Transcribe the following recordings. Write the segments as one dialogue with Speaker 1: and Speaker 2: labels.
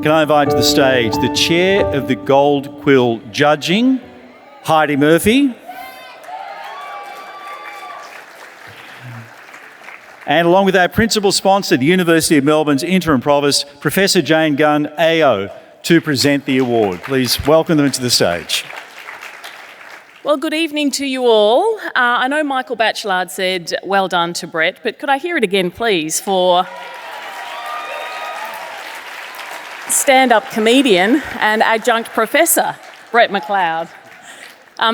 Speaker 1: Can I invite to the stage the chair of the Gold Quill Judging, Heidi Murphy. And along with our principal sponsor, the University of Melbourne's Interim Provost, Professor Jane Gunn, AO, to present the award. Please welcome them to the stage.
Speaker 2: Well, good evening to you all. I know Michael Batchelard said, well done to Brett, but could I hear it again, please, for stand-up comedian and adjunct professor, Brett McLeod,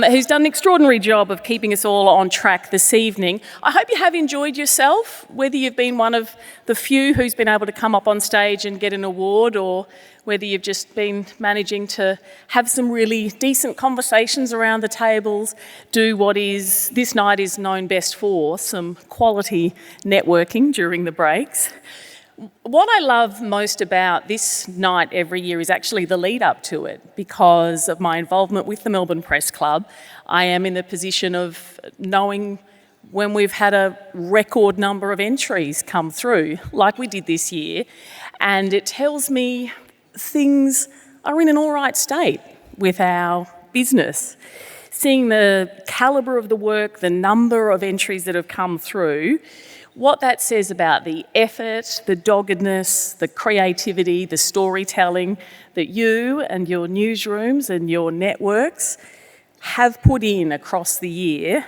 Speaker 2: who's done an extraordinary job of keeping us all on track this evening. I hope you have enjoyed yourself, whether you've been one of the few who's been able to come up on stage and get an award, or whether you've just been managing to have some really decent conversations around the tables, do what is this night is known best for, some quality networking during the breaks. What I love most about this night every year is actually the lead up to it. Because of my involvement with the Melbourne Press Club, I am in the position of knowing when we've had a record number of entries come through, like we did this year, and it tells me things are in an all right state with our business. Seeing the calibre of the work, the number of entries that have come through, what that says about the effort, the doggedness, the creativity, the storytelling that you and your newsrooms and your networks have put in across the year.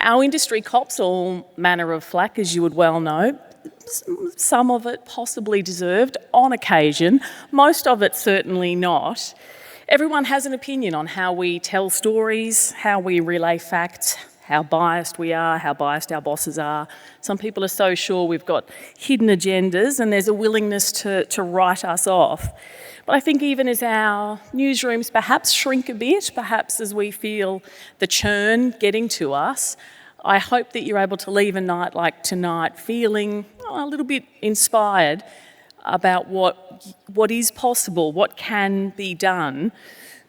Speaker 2: Our industry cops all manner of flack, as you would well know. Some of it possibly deserved on occasion, most of it certainly not. Everyone has an opinion on how we tell stories, how we relay facts, how biased we are, how biased our bosses are. Some people are so sure we've got hidden agendas and there's a willingness to write us off. But I think even as our newsrooms perhaps shrink a bit, perhaps as we feel the churn getting to us, I hope that you're able to leave a night like tonight feeling a little bit inspired about what is possible, what can be done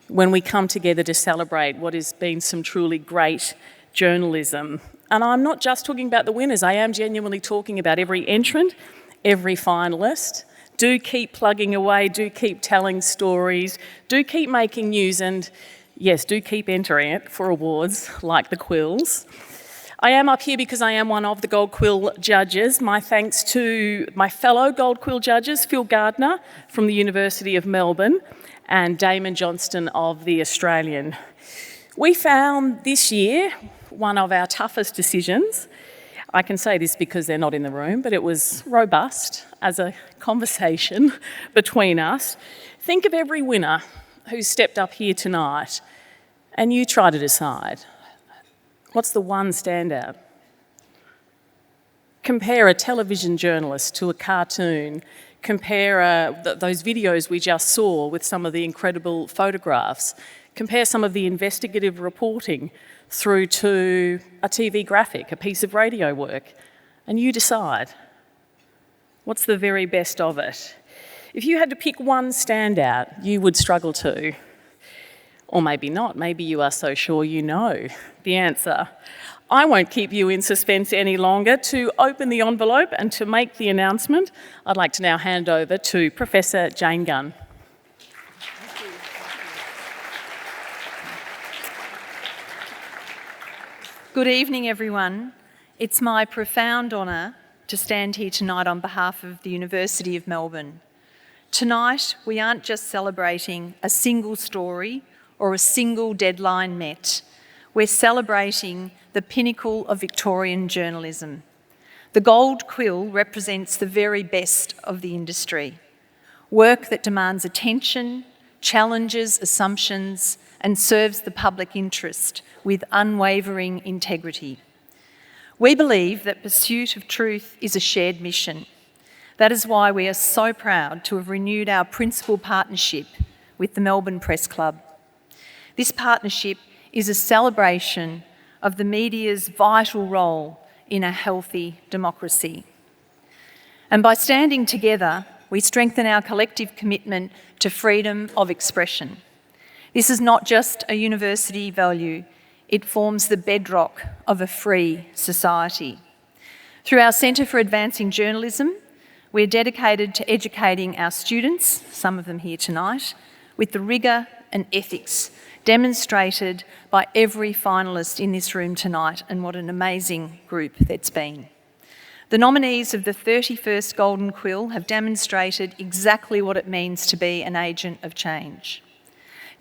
Speaker 2: when we come together to celebrate what has been some truly great journalism. And I'm not just talking about the winners, I am genuinely talking about every entrant, every finalist. Do keep plugging away, do keep telling stories, do keep making news, and yes, do keep entering it for awards like the Quills. I am up here because I am one of the Gold Quill judges. My thanks to my fellow Gold Quill judges, Phil Gardner from the University of Melbourne and Damon Johnston of The Australian. We found this year one of our toughest decisions. I can say this because they're not in the room, but it was robust as a conversation between us. Think of every winner who's stepped up here tonight and you try to decide, what's the one standout? Compare a television journalist to a cartoon. Compare those videos we just saw with some of the incredible photographs. Compare some of the investigative reporting through to a TV graphic, a piece of radio work, and you decide what's the very best of it. If you had to pick one standout, you would struggle to. Or maybe not, maybe you are so sure you know the answer. I won't keep you in suspense any longer. To open the envelope and to make the announcement, I'd like to now hand over to Professor Jane Gunn.
Speaker 3: Good evening, everyone. It's my profound honour to stand here tonight on behalf of the University of Melbourne. Tonight, we aren't just celebrating a single story or a single deadline met. We're celebrating the pinnacle of Victorian journalism. The Gold Quill represents the very best of the industry. Work that demands attention, challenges assumptions, and serves the public interest with unwavering integrity. We believe that pursuit of truth is a shared mission. That is why we are so proud to have renewed our principal partnership with the Melbourne Press Club. This partnership is a celebration of the media's vital role in a healthy democracy. And by standing together, we strengthen our collective commitment to freedom of expression. This is not just a university value, it forms the bedrock of a free society. Through our Centre for Advancing Journalism, We're dedicated to educating our students, some of them here tonight, with the rigour and ethics demonstrated by every finalist in this room tonight, and what an amazing group that's been. The nominees of the 31st Golden Quill have demonstrated exactly what it means to be an agent of change.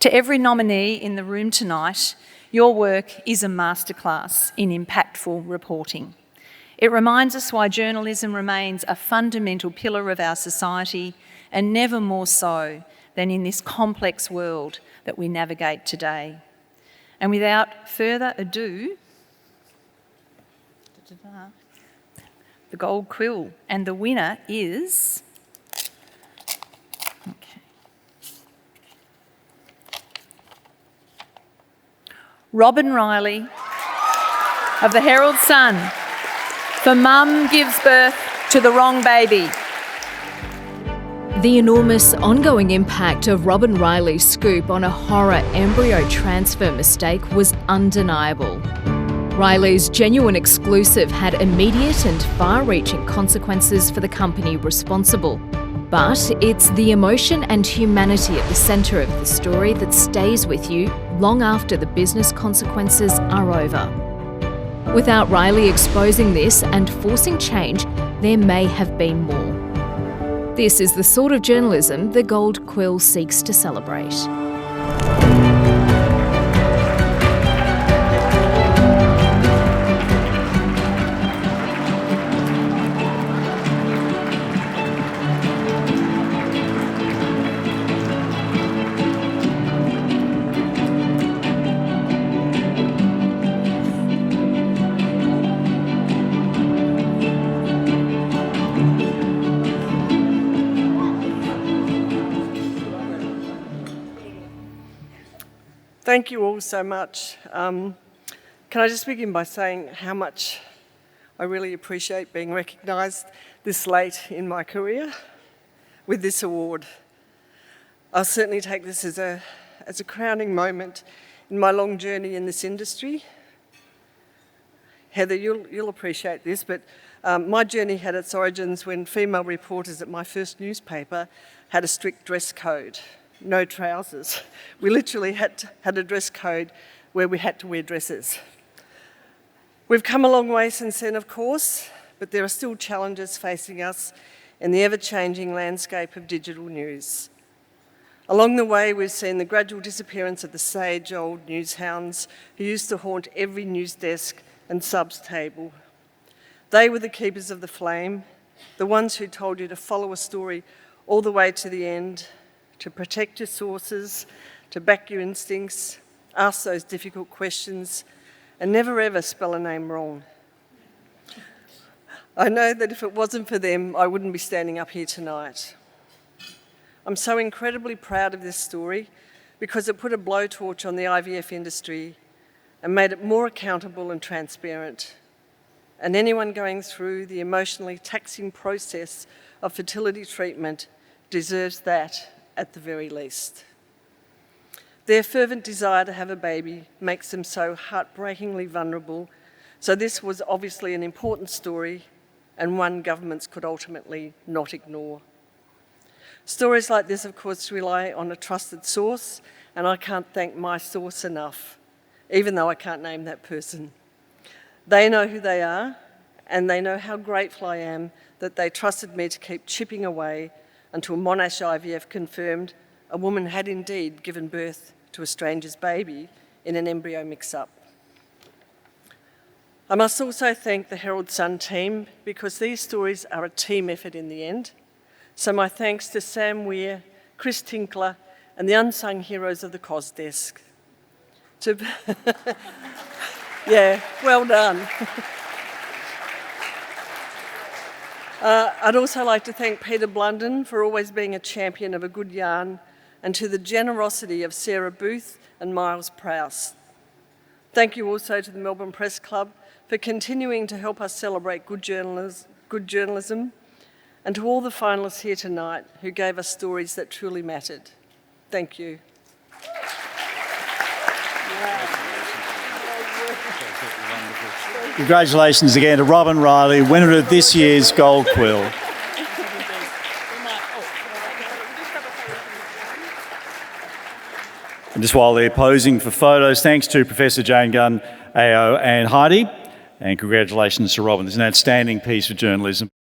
Speaker 3: To every nominee in the room tonight, your work is a masterclass in impactful reporting. It reminds us why journalism remains a fundamental pillar of our society, and never more so than in this complex world that we navigate today. And without further ado, the Gold Quill, and the winner is... Robyn Riley of the Herald Sun for Mum Gives Birth to the Wrong Baby.
Speaker 4: The enormous ongoing impact of Robyn Riley's scoop on a horror embryo transfer mistake was undeniable. Riley's genuine exclusive had immediate and far-reaching consequences for the company responsible. But it's the emotion and humanity at the centre of the story that stays with you long after the business consequences are over. Without Riley exposing this and forcing change, there may have been more. This is the sort of journalism the Gold Quill seeks to celebrate.
Speaker 5: Thank you all so much. Can I just begin by saying how much I really appreciate being recognised this late in my career with this award. I'll certainly take this as a crowning moment in my long journey in this industry. Heather, you'll appreciate this, but my journey had its origins when female reporters at my first newspaper had a strict dress code. No trousers. We literally had a dress code where we had to wear dresses. We've come a long way since then, of course, but there are still challenges facing us in the ever-changing landscape of digital news. Along the way, we've seen the gradual disappearance of the sage-old news hounds who used to haunt every news desk and subs table. They were the keepers of the flame, the ones who told you to follow a story all the way to the end, to protect your sources, to back your instincts, ask those difficult questions, and never ever spell a name wrong. I know that if it wasn't for them, I wouldn't be standing up here tonight. I'm so incredibly proud of this story because it put a blowtorch on the IVF industry and made it more accountable and transparent. And anyone going through the emotionally taxing process of fertility treatment deserves that at the very least. Their fervent desire to have a baby makes them so heartbreakingly vulnerable, so this was obviously an important story and one governments could ultimately not ignore. Stories like this, of course, rely on a trusted source, and I can't thank my source enough, even though I can't name that person. They know who they are, and they know how grateful I am that they trusted me to keep chipping away until Monash IVF confirmed a woman had indeed given birth to a stranger's baby in an embryo mix-up. I must also thank the Herald Sun team because these stories are a team effort in the end. So my thanks to Sam Weir, Chris Tinkler, and the unsung heroes of the COS desk. Yeah, well done. I'd also like to thank Peter Blunden for always being a champion of a good yarn, and to the generosity of Sarah Booth and Miles Prowse. Thank you also to the Melbourne Press Club for continuing to help us celebrate good journalism, and to all the finalists here tonight who gave us stories that truly mattered. Thank you.
Speaker 1: Congratulations again to Robyn Riley, winner of this year's Gold Quill. And just while they're posing for photos, thanks to Professor Jane Gunn, AO, and Heidi, and congratulations to Robyn. It's an outstanding piece of journalism.